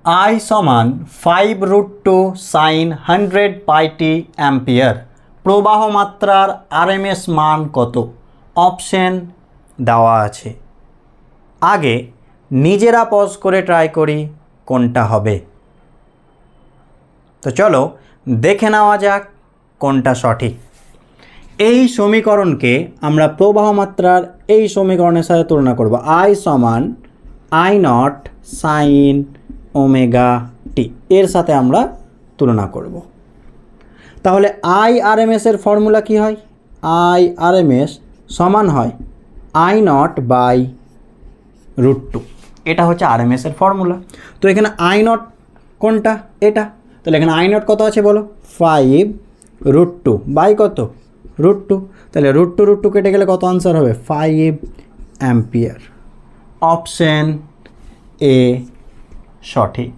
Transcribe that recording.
I সমান 5√2 sin 100 πt ampere. প্রবাহ মাত্রার আরএমএস মান কত? অপশন দেওয়া আছে। আগে নিজেরা পজ করে ট্রাই করি কোনটা হবে। তো চলো দেখে নেওয়া যাক কোনটা সঠিক। এই সমীকরণকে আমরা প্রবাহ মাত্রার এই সমীকরণের সাথে তুলনা করব। I সমান I0 sin ওমেগা টি এর সাথে আমরা তুলনা করব। তাহলে IRMS এর ফর্মুলা কি হয়? IRMS সমান হয় I0/√2। এটা হচ্ছে RMS এর ফর্মুলা। তো এখানে I0 কোনটা? এটা। তাহলে এখানে I0 কত আছে বলো? 5√2 বাই কত? √2। তাহলে √2 কেটে গেলে কত আনসার হবে? 5 অ্যাম্পিয়ার। অপশন এ সঠিক।